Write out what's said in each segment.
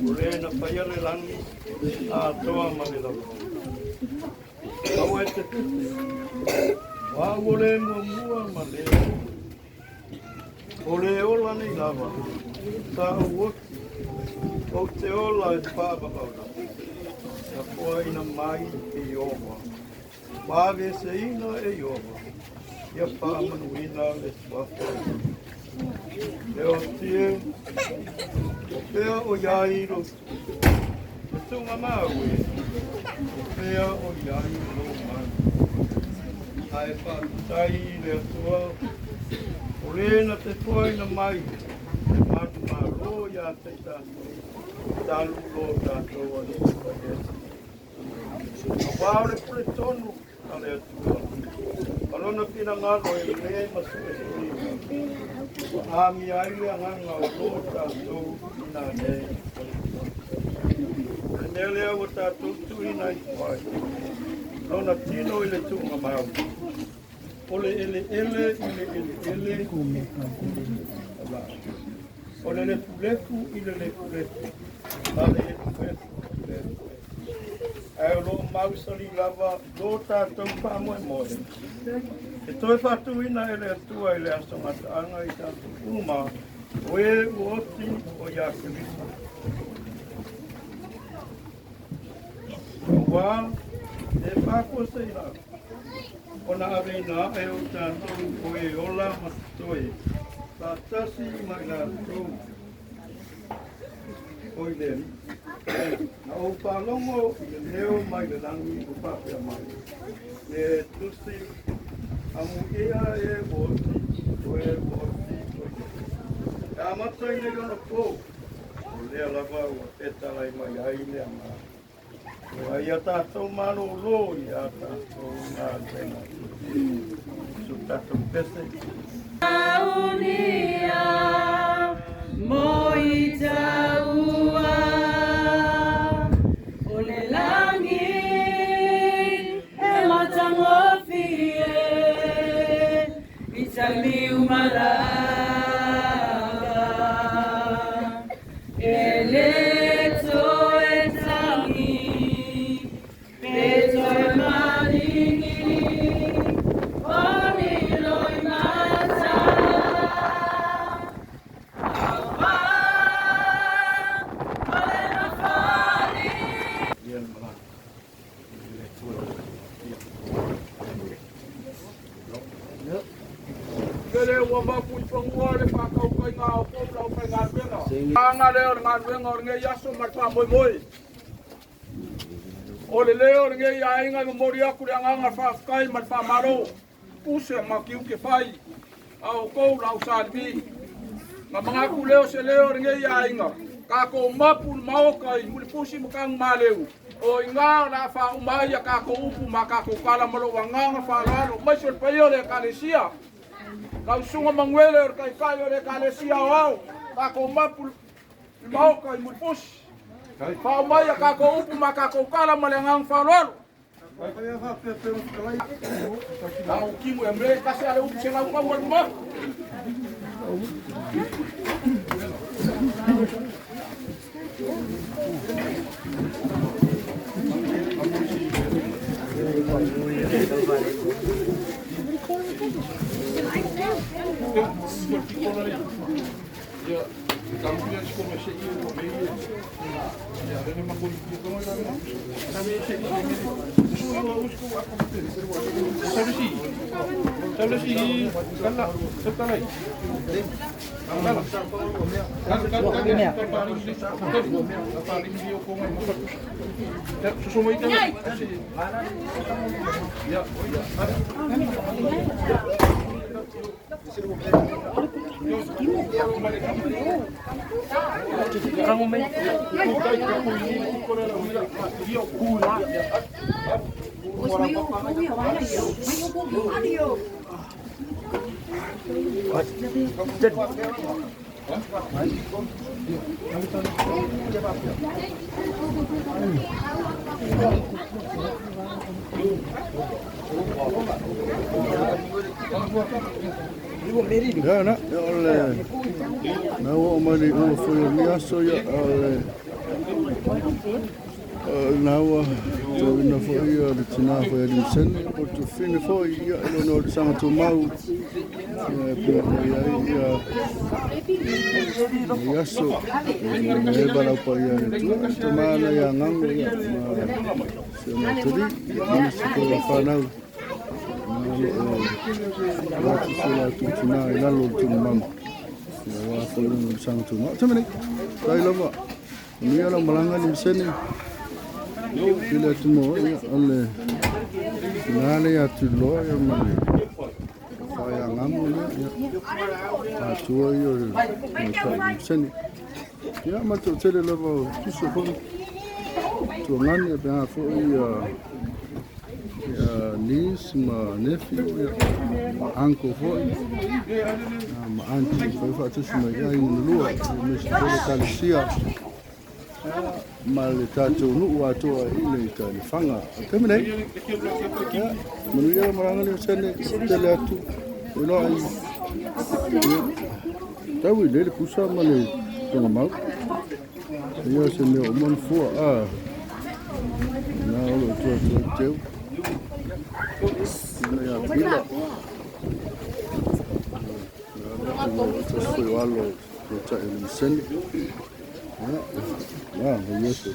Ure na paya le langi a toa mani lau. Kau e te tuti. Wa ule mua ma le. Ole ola ni lava. Ta uoki. O te ola e pāpakauna. Ia poa ina mai e Iowa. Pāwe se ina e Iowa. Ia pāmanuina le tuafa. Leo tie. O pea o iairo. E tunga maue. O pea o iairo manu. Ai whaakutai le atua. O rena te tuaina mai. E manu maro ia te tātou. Talu lo tātou ani whaetu. A wāore pule tonu a le atua. Malona pina ngalo e le masu e suri. Ami aile anganga o lo tātou ina nei. Nele o tātou tuina i whai. Lona tino i le tunga mau. Ole ele. Ole le puleku i le puleku. Ale e puleku. Ai o lo mausali lava lo tātou whamoe. E toi whatuina ele atua ele asongata anga i tātou uma. O e uoti o ia Kirisa. Wā, e whākua sei rā. Ona avena e o tātou o e ola matoi. Tā tasi mai nā tō. Oi leri. Na o whalongo i le leo mai le langi o pāpea mai. E tusi amu ea e woti, o e woti. E amatai ne gana pō. O lea lava o petalai mai ai lea maa. O ai a tātou mano lo i a tātou ngā tēnā. Su tātou pese. Aunia mo i taua o le langi e matangofie i tamiu malaga e le toe tangi pe toe maringi o ni loi mata awa o le mawhani. Kele ua mapu I whangua le whakau kai ngā o pōplau kai ngā ruenga. Anga leo ngā ruenga o ngei aso mai wha moi moi. O le leo ngei a inga i mori aku le anganga whaakai mai wha maro. Puse ma ki uke whai. A o kou lau sālibi. Ngā mga aku leo se leo ngei a inga. Ka ko mapu maokai muli pusi mukang maleu. O inga la wha umai a ka ko upu ma ka ko kala malo wanganga wha lalo. Mai sol paio le kalesia. Kau sunga manguele o kai kai o le kalesia o au. Ka ko mapu maokai muli pusi. Wha umai a ka ko upu ma ka ko kala malo wanganga wha lalo. Au kimu e mre kasi ale upu se lau kau wadu ma. Ya, kamu lihat sekolah saya itu, ya, ada nama pun kita mau lagi. Kami saya ini, semua usku apa betul? Solusi, kalau setelah ini, kalau paling dia hukuman muka, semua itu, ya, Ya nak, ya oleh. Nawa mari foi niaso ya oleh. Nawa tu na foi ya de Tinā foi de Masani, o tu fine foi ya no sanga tu mau. Ya so. Ne bala pa ya tu mana ya ngangu ya. Sema tadi ni sekolah fanau. Waktu sila tu Tinā lalu tu mang. Ya waktu ni sang tu mak macam ni. Taelefaga. Ni orang Malanga Limasene. Bila tu mo ya oleh. Nane ya tu lo ya mali. Saya ngamu ya. Tu yo Limasene. Ya macam Taelefaga tu sepuluh. Tu ngani ya fo ya. Niece, my nephew, my uncle foi, my auntie foi fazer isso mas aí no lua, mas foi Taelefaga, mas tato no ato ele Taelefaga, como é? Mas eu morava ali sendo teleatu, eu não aí, tá o ele puxa mas ele mal, eu sei meu mano foi não eu tô ya bila foi algo que está en Masani ya eso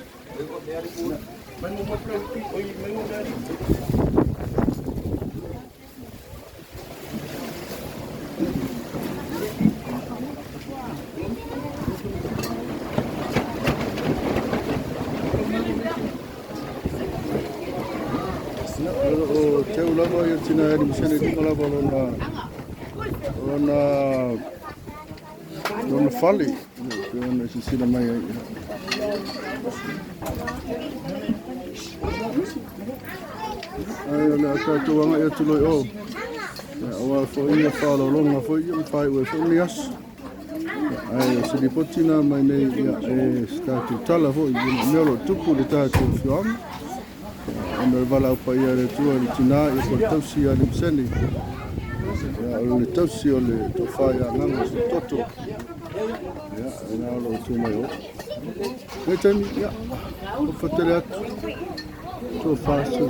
Taelefaga ya Tinā Limasene di malaba lona fali lona sisina mai ai la tatuanga ya tuloi o wa fo ia falo longa fo ia pai we fo nias ai se di potina mai nei ya statu tala fo ia nelo tupu de tatu fiam Anda vala pa ia le tua le Tinā e ko tausi a Limasene. Ya le tausi o le tofa ya nganga se toto. Ya ina lo tu mai o. E tani ya o fatele atu. To fa so